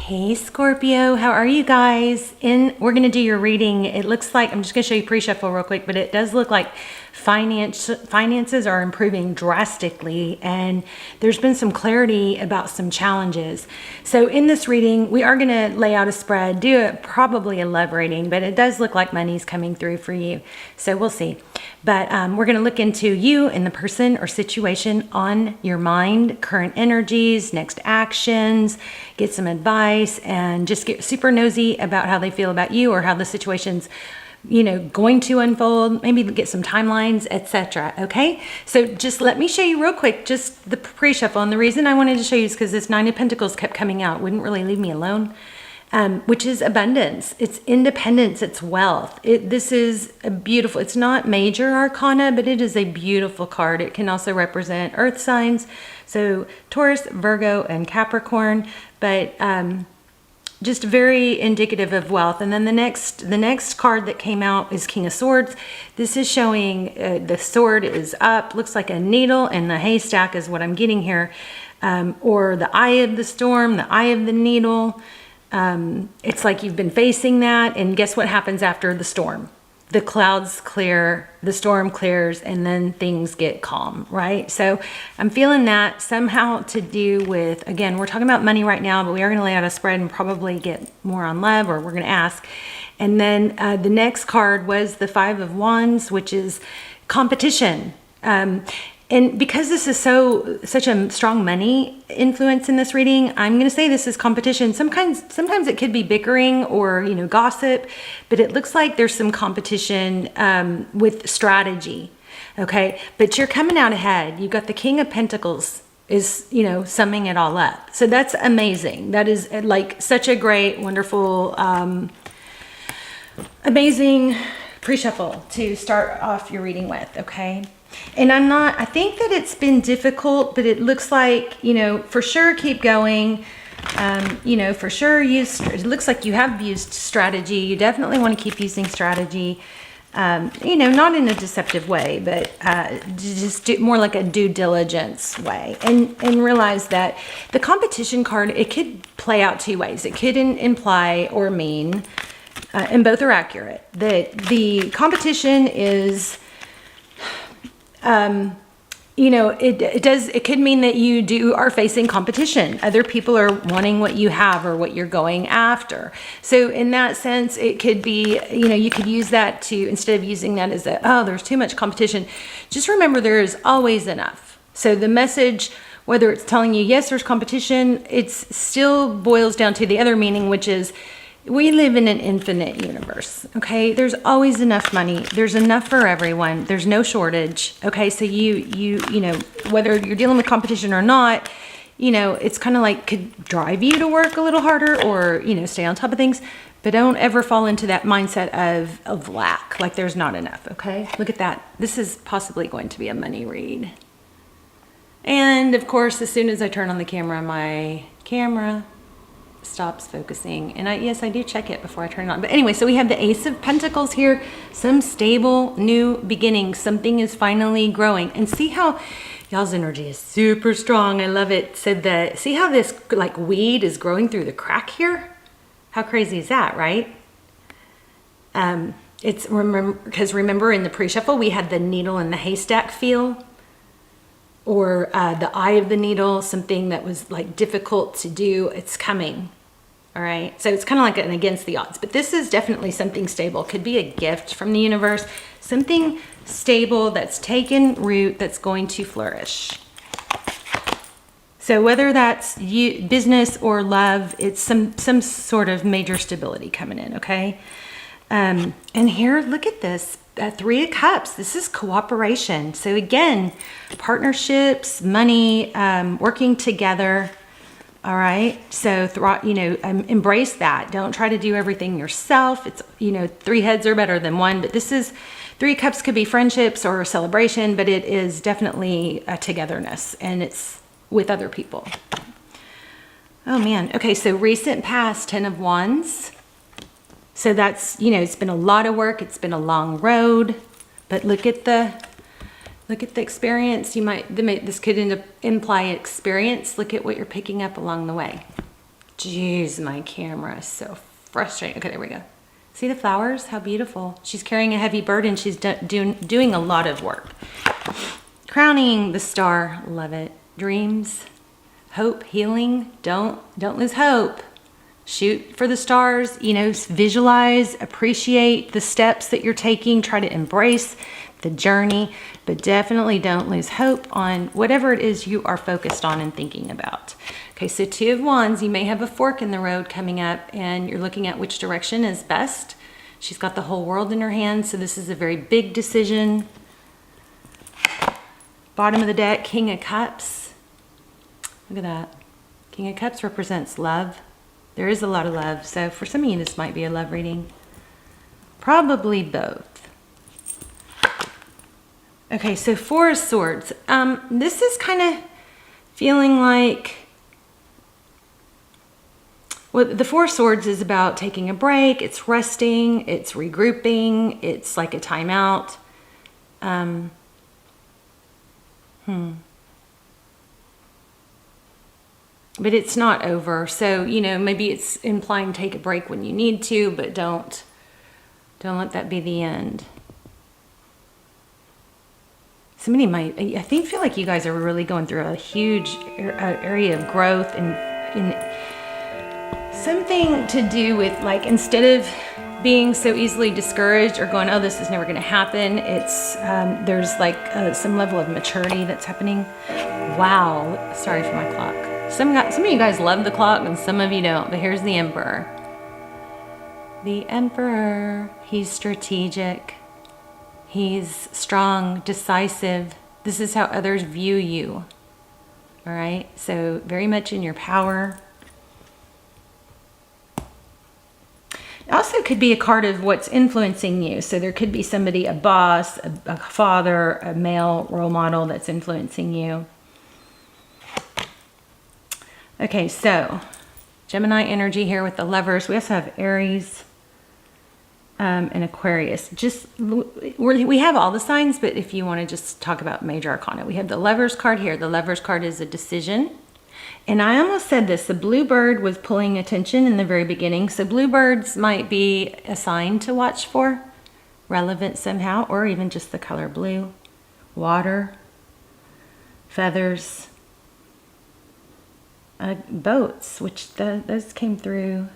Hey Scorpio, how are you guys? We're going to do your reading. It looks like, I'm just going to show you pre-shuffle real quick, but it does look like finances are improving drastically, and there's been some clarity about some challenges. So in this reading, we are going to lay out a spread, do probably a love reading, but it does look like money's coming through for you. So we'll see. But we're going to look into you and the person or situation on your mind, current energies, next actions, get some advice, and just get super nosy about how they feel about you or how the situation's going to unfold, maybe get some timelines, etc. Okay, so just let me show you real quick just the pre-shuffle. And the reason I wanted to show you is because this Nine of Pentacles kept coming out, wouldn't really leave me alone, which is abundance, it's independence, it's wealth. This is a beautiful, it's not major arcana, but it is a beautiful card. It can also represent earth signs, so Taurus, Virgo, and Capricorn, but just very indicative of wealth. And then the next card that came out is King of Swords. This is showing the sword is up, looks like a needle in the haystack is what I'm getting here, or the eye of the storm, the eye of the needle. It's like you've been facing that, and guess what happens after the storm? The clouds clear, the storm clears, and then things get calm, right? So I'm feeling that somehow to do with, again, we're talking about money right now, but we are going to lay out a spread and probably get more on love, or we're going to ask. And then the next card was the Five of Wands, which is competition. And because this is such a strong money influence in this reading, I'm going to say this is competition. Sometimes it could be bickering or gossip, but it looks like there's some competition with strategy. Okay, but you're coming out ahead. You've got the King of Pentacles is summing it all up. So that's amazing. That is like such a great, wonderful, amazing pre-shuffle to start off your reading with. Okay. And I think that it's been difficult, but it looks like, for sure keep going. For sure it looks like you have used strategy. You definitely want to keep using strategy, not in a deceptive way, but just more like a due diligence way. And realize that the competition card, it could play out two ways. It could imply or mean, and both are accurate, that the competition is... it could mean that you are facing competition. Other people are wanting what you have or what you're going after. So in that sense, it could be, you could use that to, instead of using that as there's too much competition, just remember there is always enough. So the message, whether it's telling you, yes, there's competition, it's still boils down to the other meaning, which is, we live in an infinite universe, okay? There's always enough money. There's enough for everyone. There's no shortage, okay? So you whether you're dealing with competition or not, it's kind of like could drive you to work a little harder or, stay on top of things, but don't ever fall into that mindset of lack, like there's not enough, okay? Look at that. This is possibly going to be a money read. And of course, as soon as I turn on the camera, my camera stops focusing, and I do check it before I turn it on. But anyway, so we have the Ace of Pentacles here, some stable new beginnings. Something is finally growing, and see how y'all's energy is super strong. I love it. So see how this like weed is growing through the crack here? How crazy is that, right? It's remember in the pre-shuffle we had the needle in the haystack feel, or the eye of the needle, something that was like difficult to do. It's coming. All right. So it's kind of like an against the odds, but this is definitely something stable. Could be a gift from the universe, something stable that's taken root, that's going to flourish. So whether that's business or love, it's some sort of major stability coming in. Okay. And here, look at this. Three of Cups. This is cooperation. So again, partnerships, money, working together. All right. So, embrace that. Don't try to do everything yourself. It's, three heads are better than one, but this is Three of Cups could be friendships or a celebration, but it is definitely a togetherness, and it's with other people. Oh man. Okay. So recent past, 10 of Wands. So that's, it's been a lot of work. It's been a long road, but look at the experience. This could imply experience. Look at what you're picking up along the way. Jeez, my camera is so frustrating. Okay, there we go. See the flowers? How beautiful. She's carrying a heavy burden. She's doing a lot of work. Crowning the star. Love it. Dreams, hope, healing. Don't lose hope. Shoot for the stars. You know, visualize, appreciate the steps that you're taking. Try to embrace the journey, but definitely don't lose hope on whatever it is you are focused on and thinking about. Okay, so 2 of Wands, you may have a fork in the road coming up and you're looking at which direction is best. She's got the whole world in her hands, so this is a very big decision. Bottom of the deck, King of Cups. Look at that. King of Cups represents love. There is a lot of love, so for some of you this might be a love reading. Probably both. Okay, so 4 of Swords. This is kind of feeling like, well, the 4 of Swords is about taking a break, it's resting, it's regrouping, it's like a timeout. But it's not over. So, you know, maybe it's implying take a break when you need to, but don't let that be the end. Somebody might, I feel like you guys are really going through a huge area of growth and something to do with, like, instead of being so easily discouraged or going, oh, this is never going to happen, it's there's like some level of maturity that's happening. Wow, sorry for my clock. Some of you guys love the clock and some of you don't, but here's the Emperor. The Emperor, he's strategic. He's strong, decisive. This is how others view you. All right, so very much in your power. It also could be a card of what's influencing you. So there could be somebody, a boss, a father, a male role model that's influencing you. Okay, so Gemini energy here with the Lovers. We also have Aries and Aquarius. We have all the signs, but if you want to just talk about major arcana, we have the Lovers card here. The Lovers card is a decision. And I almost said this, the blue bird was pulling attention in the very beginning. So bluebirds might be a sign to watch for, relevant somehow, or even just the color blue. Water, feathers, boats, which those came through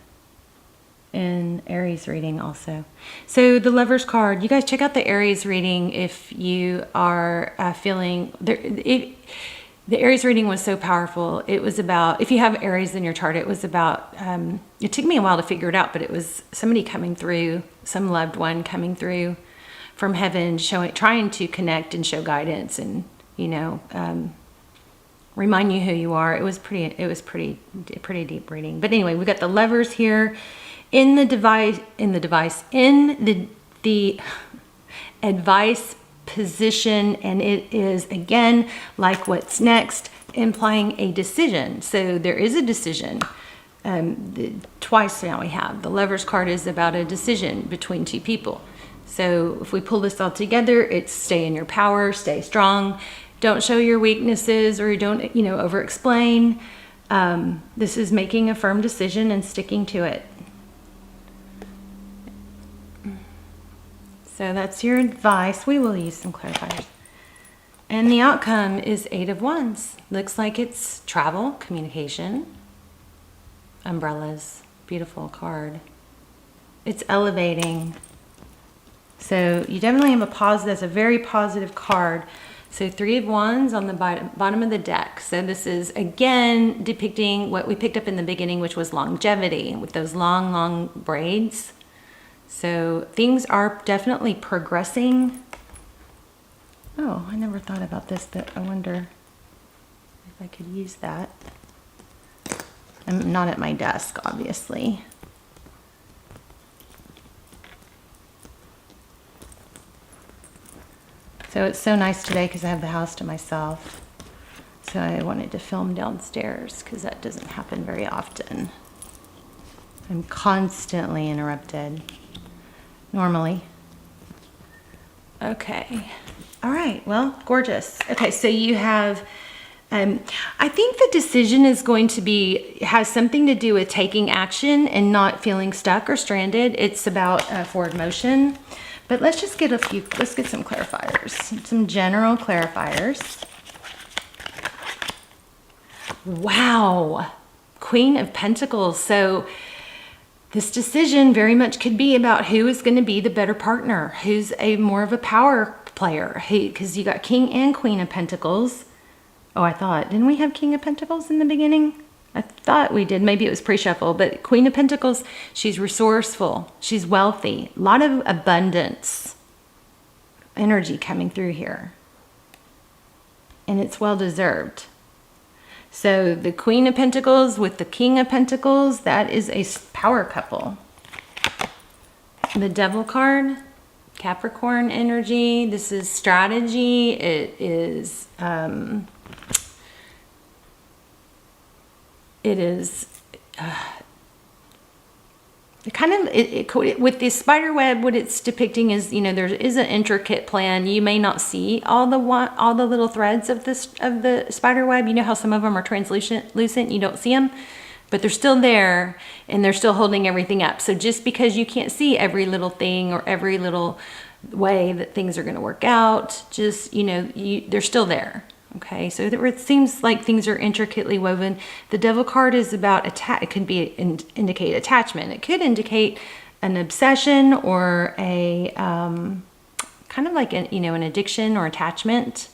in Aries reading also. So the Lovers card, you guys check out the Aries reading if you are feeling the Aries reading was so powerful. It was about, if you have Aries in your chart, it was about, it took me a while to figure it out, but it was somebody coming through, some loved one coming through from heaven, trying to connect and show guidance and, you know, remind you who you are. It was pretty deep reading. But anyway, we got the Lovers here in the advice position, and it is again like what's next, implying a decision. So there is a decision. Twice now we have the Lovers card is about a decision between 2 people. So if we pull this all together, it's stay in your power, stay strong, don't show your weaknesses, or don't, you know, over explain. This is making a firm decision and sticking to it. So that's your advice. We will use some clarifiers. And the outcome is 8 of Wands. Looks like it's travel, communication, umbrellas. Beautiful card. It's elevating. So you definitely have a positive, that's a very positive card. So 3 of Wands on the bottom of the deck. So this is again depicting what we picked up in the beginning, which was longevity with those long braids. So things are definitely progressing. Oh, I never thought about this, but I wonder if I could use that. I'm not at my desk, obviously. So it's so nice today because I have the house to myself. So I wanted to film downstairs because that doesn't happen very often. I'm constantly interrupted. Normally. Okay. All right. Well, gorgeous. Okay. So you have I think the decision is going to has something to do with taking action and not feeling stuck or stranded. It's about forward motion. But let's just get let's get some clarifiers, some general clarifiers. Wow, Queen of Pentacles. So this decision very much could be about who is going to be the better partner, who's more of a power player, because you got King and Queen of Pentacles. Oh, didn't we have King of Pentacles in the beginning? I thought we did. Maybe it was pre-shuffle, but Queen of Pentacles, she's resourceful. She's wealthy. A lot of abundance energy coming through here. And it's well-deserved. So the Queen of Pentacles with the King of Pentacles, that is a power couple. The Devil card, Capricorn energy. This is strategy. It is... with the spider web, what it's depicting is, there is an intricate plan. You may not see all the little threads of the spider web. You know how some of them are translucent, you don't see them, but they're still there and they're still holding everything up. So just because you can't see every little thing or every little way that things are going to work out, just, they're still there. Okay, so it seems like things are intricately woven. The Devil card is about it could indicate attachment. It could indicate an obsession or a kind of like an addiction or attachment.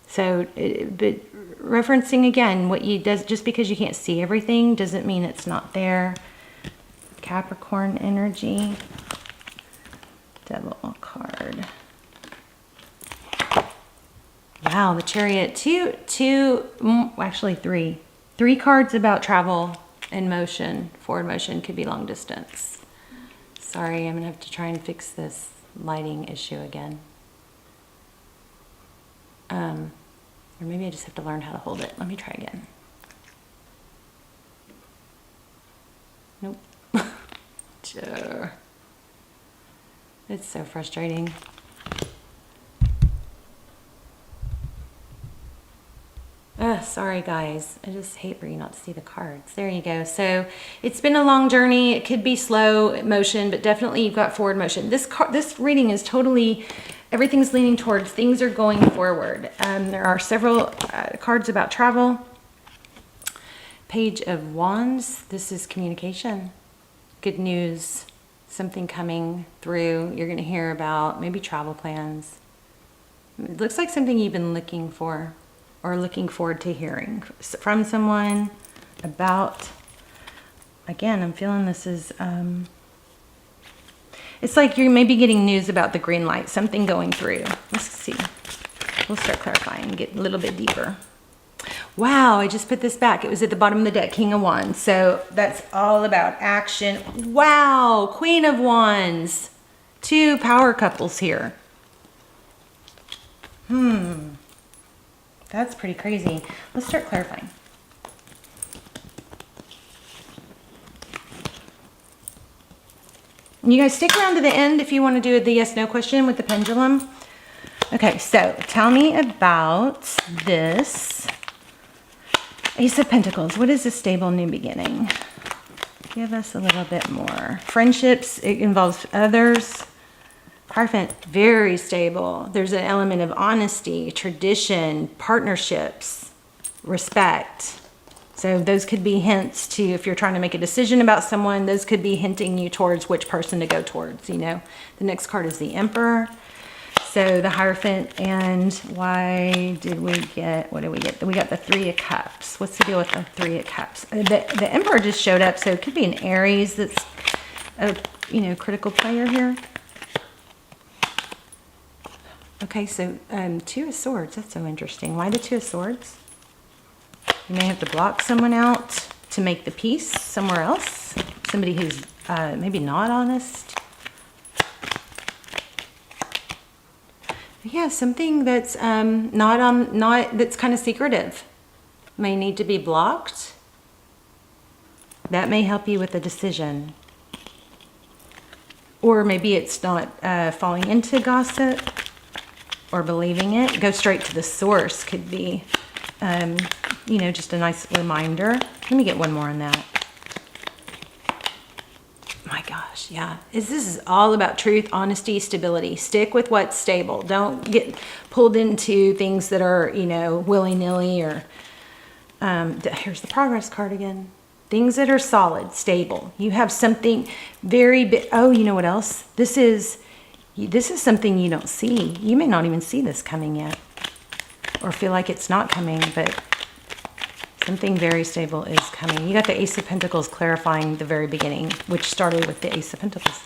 So, but referencing again, just because you can't see everything doesn't mean it's not there. Capricorn energy, Devil card. Wow, the Chariot, actually three. 3 cards about travel and motion. Forward motion could be long distance. Sorry, I'm gonna have to try and fix this lighting issue again. Or maybe I just have to learn how to hold it. Let me try again. Nope. Sure. It's so frustrating. Sorry guys, I just hate for you not to see the cards. There you go. So it's been a long journey. It could be slow motion, but definitely you've got forward motion. This reading is totally, everything's leaning towards things are going forward. There are several cards about travel. Page of Wands. This is communication. Good news. Something coming through. You're going to hear about maybe travel plans. It looks like something you've been looking for, or looking forward to hearing from someone about. Again, I'm feeling this is, it's like you're maybe getting news about the green light, something going through. Let's see. We'll start clarifying, get a little bit deeper. Wow, I just put this back. It was at the bottom of the deck, King of Wands. So that's all about action. Wow, Queen of Wands. 2 power couples here. That's pretty crazy. Let's start clarifying. You guys stick around to the end if you want to do the yes/no question with the pendulum. Okay, so tell me about this. Ace of Pentacles. What is a stable new beginning? Give us a little bit more. Friendships, it involves others. Hierophant, very stable. There's an element of honesty, tradition, partnerships, respect. So those could be hints to, if you're trying to make a decision about someone, those could be hinting you towards which person to go towards, you know. The next card is the Emperor. So the Hierophant, and why did we get, what did we get? We got the 3 of Cups. What's the deal with the 3 of Cups? The Emperor just showed up, so it could be an Aries that's a, you know, critical player here. Okay, so 2 of Swords, that's so interesting. Why the 2 of Swords? You may have to block someone out to make the peace somewhere else. Somebody who's maybe not honest. Yeah, something that's that's kind of secretive may need to be blocked. That may help you with a decision. Or maybe it's not falling into gossip. or believing it. Go straight to the source could be, you know, just a nice reminder. Let me get one more on that. My gosh, yeah. This is all about truth, honesty, stability. Stick with what's stable. Don't get pulled into things that are, you know, willy-nilly or, here's the progress card again. Things that are solid, stable. You have something very big. Oh, you know what else? This is something you don't see. You may not even see this coming yet or feel like it's not coming, but something very stable is coming. You got the Ace of Pentacles clarifying the very beginning, which started with the Ace of Pentacles.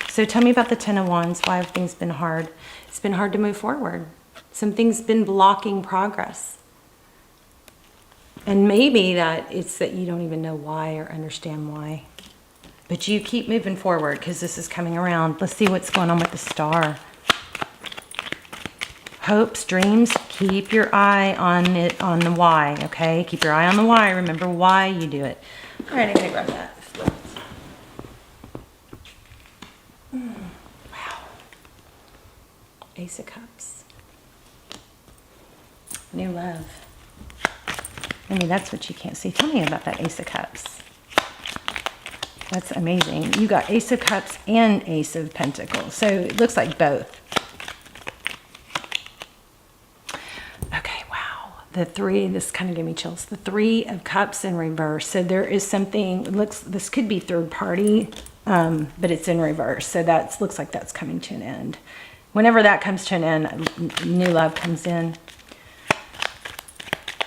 So tell me about the Ten of Wands. Why have things been hard? It's been hard to move forward. Something's been blocking progress. And maybe it's that you don't even know why or understand why. But you keep moving forward because this is coming around. Let's see what's going on with the Star. Hopes, dreams, keep your eye on it, on the why, okay? Keep your eye on the why. Remember why you do it. All right, I'm going to grab that. Wow. Ace of Cups. New love. I mean, that's what you can't see. Tell me about that Ace of Cups. That's amazing. You got Ace of Cups and Ace of Pentacles. So it looks like both. Okay, wow. The three, this kind of gave me chills. The Three of Cups in reverse. So there is something, it looks, this could be third party, but it's in reverse. So that looks like that's coming to an end. Whenever that comes to an end, new love comes in.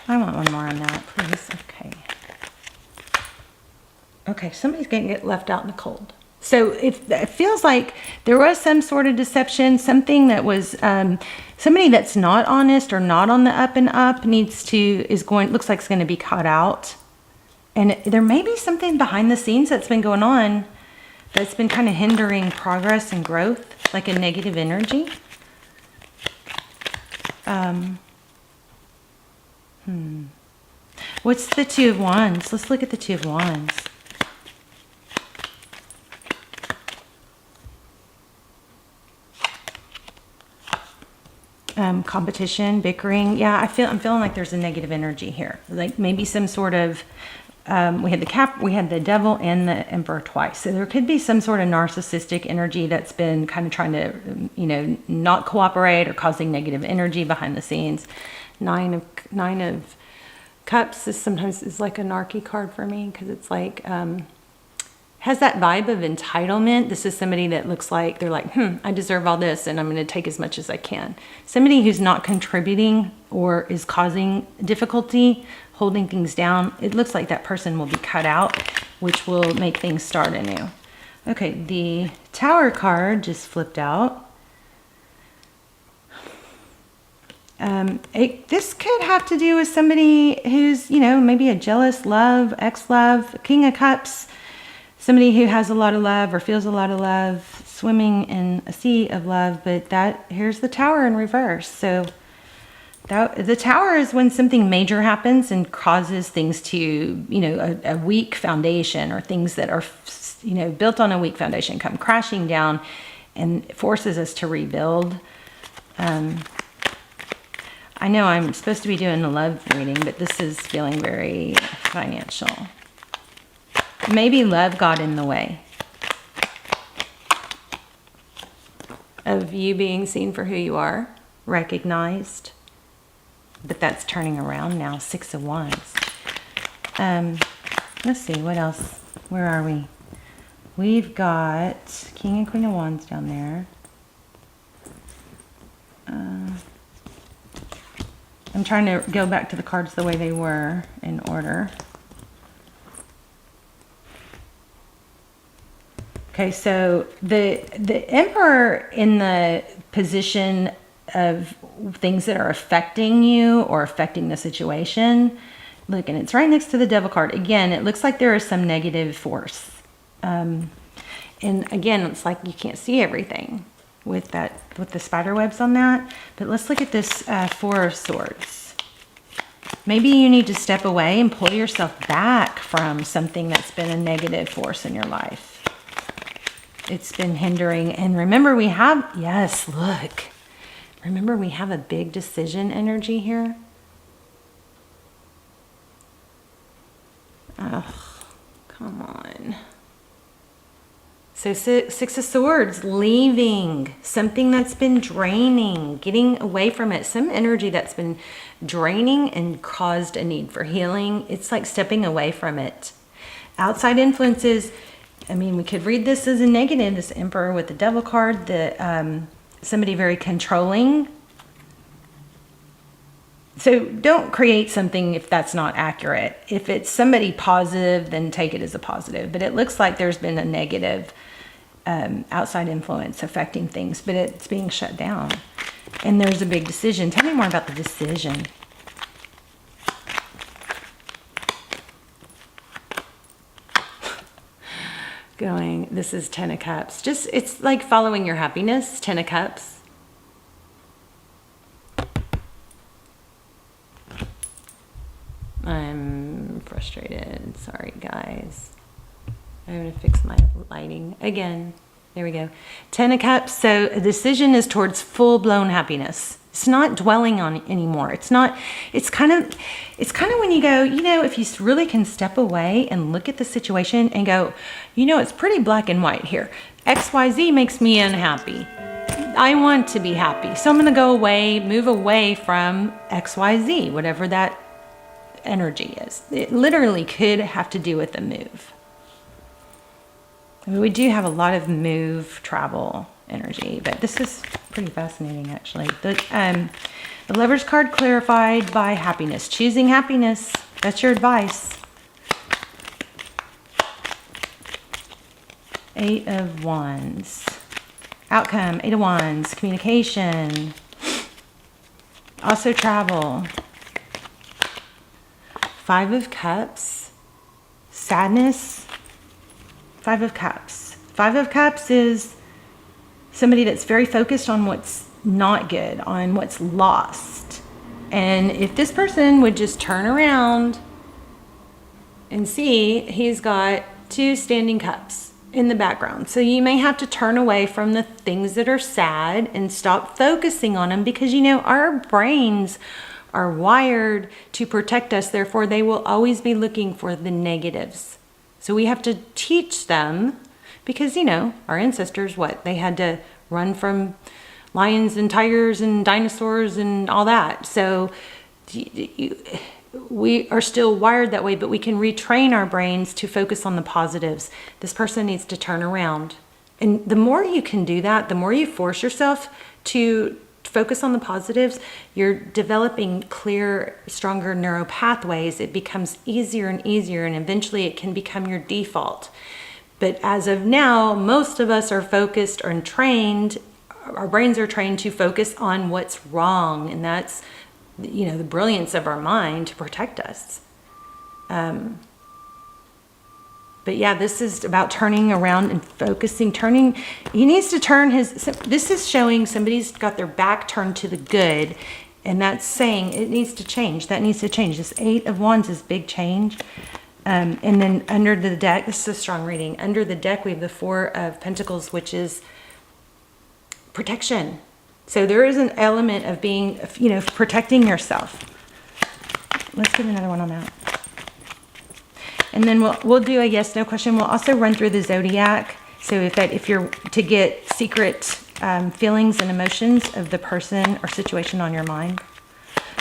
I want one more on that, please. Okay. Okay, somebody's going to get left out in the cold. So it feels like there was some sort of deception, something that was, somebody that's not honest or not on the up and up looks like it's going to be caught out. And there may be something behind the scenes that's been going on that's been kind of hindering progress and growth, like a negative energy. What's the Two of Wands? Let's look at the Two of Wands. Competition, bickering. Yeah, I'm feeling like there's a negative energy here. Like maybe some sort of, we had the Devil and the Emperor twice. So there could be some sort of narcissistic energy that's been kind of trying to, you know, not cooperate or causing negative energy behind the scenes. Nine of Cups is sometimes like a narky card for me because it's like, has that vibe of entitlement. This is somebody that looks like they're like, I deserve all this and I'm going to take as much as I can. Somebody who's not contributing or is causing difficulty, holding things down. It looks like that person will be cut out, which will make things start anew. Okay, the Tower card just flipped out. This could have to do with somebody who's, you know, maybe a jealous love, ex-love, King of Cups. Somebody who has a lot of love or feels a lot of love, swimming in a sea of love, but here's the Tower in reverse. So the Tower is when something major happens and causes things to, you know, a weak foundation or things that are, you know, built on a weak foundation come crashing down and forces us to rebuild. I know I'm supposed to be doing the love reading, but this is feeling very financial. Maybe love got in the way of you being seen for who you are, recognized. But that's turning around now. Six of Wands. Let's see, what else? Where are we? We've got King and Queen of Wands down there. I'm trying to go back to the cards the way they were in order. Okay, so the Emperor in the position of things that are affecting you or affecting the situation. Look, and it's right next to the Devil card. Again, it looks like there is some negative force. And again, it's like you can't see everything with the spider webs on that. But let's look at this Four of Swords. Maybe you need to step away and pull yourself back from something that's been a negative force in your life. It's been hindering. And remember, yes, look. Remember, we have a big decision energy here. Oh, come on. So Six of Swords, leaving something that's been draining, getting away from it, some energy that's been draining and caused a need for healing. It's like stepping away from it. Outside influences, I mean, we could read this as a negative, this Emperor with the Devil card, somebody very controlling. So don't create something if that's not accurate. If it's somebody positive, then take it as a positive. But it looks like there's been a negative outside influence affecting things, but it's being shut down. And there's a big decision. Tell me more about the decision. This is Ten of Cups. Just, it's like following your happiness, Ten of Cups. I'm frustrated. Sorry, guys. I'm going to fix my lighting again. There we go. Ten of Cups. So a decision is towards full-blown happiness. It's not dwelling on it anymore. It's kind of when you go, you know, if you really can step away and look at the situation and go, you know, it's pretty black and white here. XYZ makes me unhappy. I want to be happy. So I'm going to go away, move away from XYZ, whatever that energy is. It literally could have to do with the move. I mean, we do have a lot of move, travel energy, but this is pretty fascinating, actually. The Lover's card clarified by happiness. Choosing happiness. That's your advice. Eight of Wands. Outcome. Eight of Wands. Communication. Also travel. Five of Cups. Sadness. Five of Cups. Five of Cups is somebody that's very focused on what's not good, on what's lost. And if this person would just turn around and see, he's got two standing cups in the background. So you may have to turn away from the things that are sad and stop focusing on them, because, you know, our brains are wired to protect us. Therefore, they will always be looking for the negatives. So we have to teach them, because, you know, our ancestors, they had to run from lions and tigers and dinosaurs and all that. So we are still wired that way, but we can retrain our brains to focus on the positives. This person needs to turn around. And the more you can do that, the more you force yourself to focus on the positives, you're developing clear, stronger neural pathways. It becomes easier and easier, and eventually it can become your default. But as of now, most of us are focused or trained, our brains are trained to focus on what's wrong. And that's, you know, the brilliance of our mind to protect us. But yeah, this is about turning around and focusing, he needs to turn this is showing somebody's got their back turned to the good. And that's saying it needs to change. That needs to change. This Eight of Wands is big change. And then under the deck, this is a strong reading. Under the deck, we have the Four of Pentacles, which is protection. So there is an element of being, you know, protecting yourself. Let's get another one on that. And then we'll do a yes, no question. We'll also run through the zodiac. So if you're to get secret feelings and emotions of the person or situation on your mind.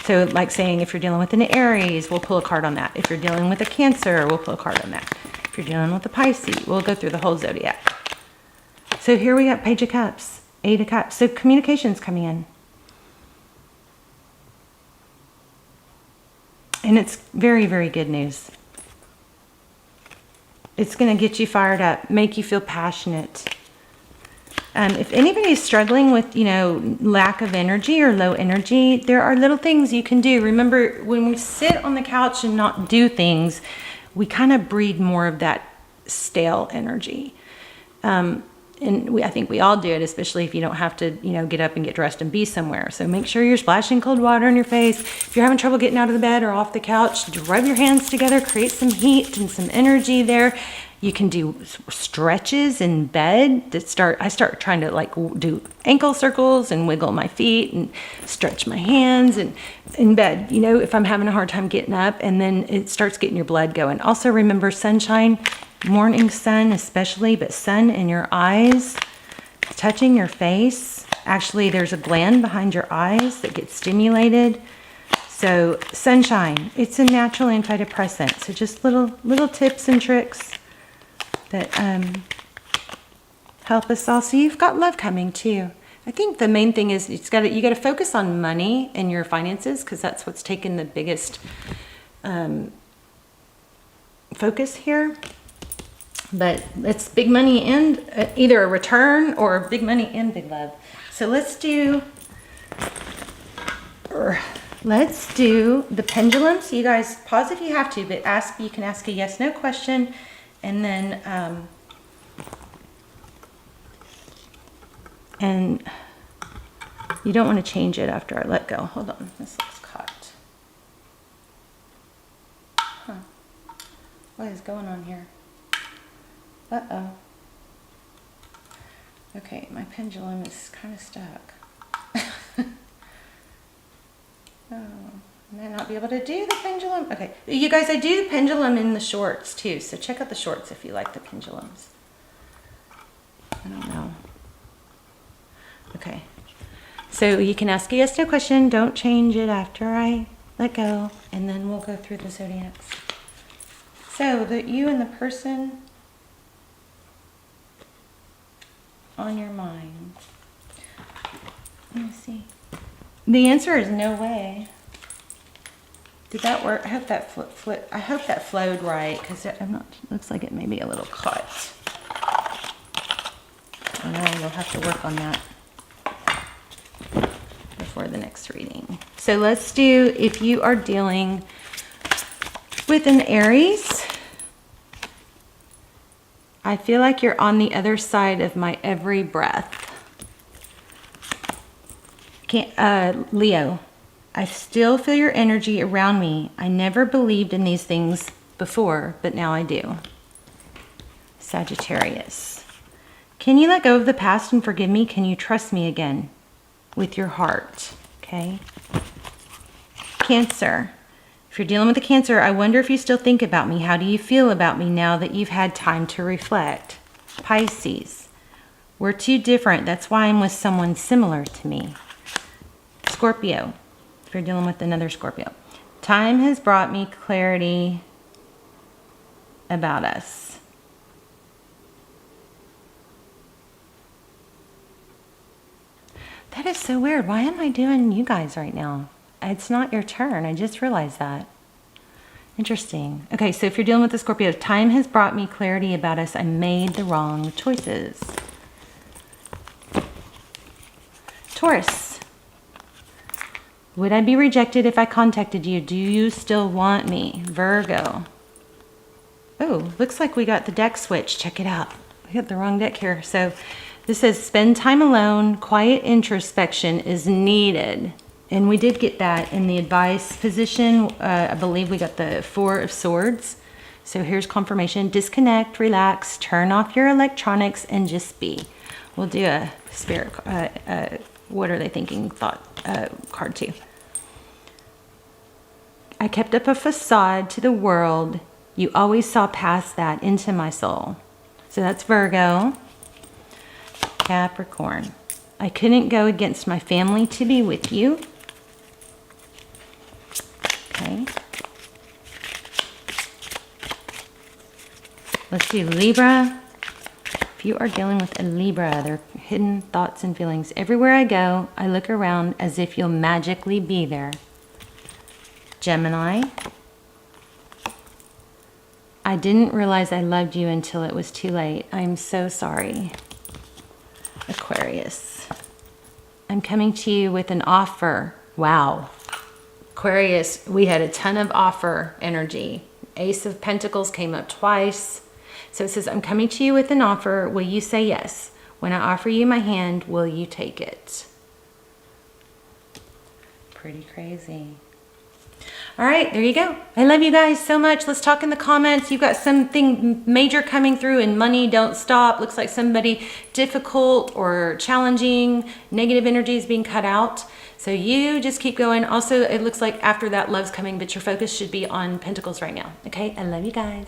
So like saying, if you're dealing with an Aries, we'll pull a card on that. If you're dealing with a Cancer, we'll pull a card on that. If you're dealing with a Pisces, we'll go through the whole zodiac. So here we got Page of Cups, Eight of Cups. So communication's coming in. And it's very, very good news. It's going to get you fired up, make you feel passionate. If anybody's struggling with, you know, lack of energy or low energy, there are little things you can do. Remember, when we sit on the couch and not do things, we kind of breed more of that stale energy. And I think we all do it, especially if you don't have to, get up and get dressed and be somewhere. So make sure you're splashing cold water on your face. If you're having trouble getting out of the bed or off the couch, rub your hands together, create some heat and some energy there. You can do stretches in bed. I start trying to do ankle circles and wiggle my feet and stretch my hands and in bed, if I'm having a hard time getting up, and then it starts getting your blood going. Also remember sunshine, morning sun especially, but sun in your eyes, touching your face. Actually, there's a gland behind your eyes that gets stimulated. So sunshine, it's a natural antidepressant. So just little tips and tricks that help us all. So you've got love coming too. I think the main thing is you got to focus on money and your finances, because that's what's taken the biggest focus here. But it's big money and either a return or big money and big love. So let's do the pendulum. So you guys pause if you have to, but you can ask a yes/no question, and then and you don't want to change it after I let go. Hold on, this looks caught. What is going on here? Uh-oh. Okay, my pendulum is kind of stuck. Oh, I might not be able to do the pendulum. Okay, you guys, I do the pendulum in the shorts too, so check out the shorts if you like the pendulums. I don't know. Okay, so you can ask a yes/no question. Don't change it after I let go, and then we'll go through the zodiacs. So you and the person on your mind. Let me see. The answer is no way. Did that work? I hope that I hope that flowed right, because looks like it may be a little caught. I know we'll have to work on that before the next reading. So let's do, if you are dealing with an Aries, I feel like you're on the other side of my every breath. Leo, I still feel your energy around me. I never believed in these things before, but now I do. Sagittarius, can you let go of the past and forgive me? Can you trust me again with your heart? Okay. Cancer, if you're dealing with a Cancer, I wonder if you still think about me. How do you feel about me now that you've had time to reflect? Pisces, we're too different. That's why I'm with someone similar to me. Scorpio, if you're dealing with another Scorpio, time has brought me clarity about us. That is so weird. Why am I doing you guys right now? It's not your turn. I just realized that. Interesting. Okay, so if you're dealing with the Scorpio, time has brought me clarity about us. I made the wrong choices. Taurus, would I be rejected if I contacted you? Do you still want me? Virgo. Oh, looks like we got the deck switch. Check it out. We got the wrong deck here. So this says spend time alone. Quiet introspection is needed. And we did get that in the advice position. I believe we got the 4 of Swords. So here's confirmation. Disconnect, relax, turn off your electronics, and just be. We'll do a spirit, what are they thinking thought card too. I kept up a facade to the world. You always saw past that into my soul. So that's Virgo. Capricorn, I couldn't go against my family to be with you. Okay. Let's do Libra. If you are dealing with a Libra, their hidden thoughts and feelings. Everywhere I go, I look around as if you'll magically be there. Gemini, I didn't realize I loved you until it was too late. I'm so sorry. Aquarius, I'm coming to you with an offer. Wow. Aquarius, we had a ton of offer energy. Ace of Pentacles came up twice. So it says, I'm coming to you with an offer. Will you say yes? When I offer you my hand, will you take it? Pretty crazy. All right, there you go. I love you guys so much. Let's talk in the comments. You've got something major coming through, and money don't stop. Looks like somebody difficult or challenging, negative energy is being cut out. So you just keep going. Also, it looks like after that, love's coming, but your focus should be on Pentacles right now. Okay, I love you guys.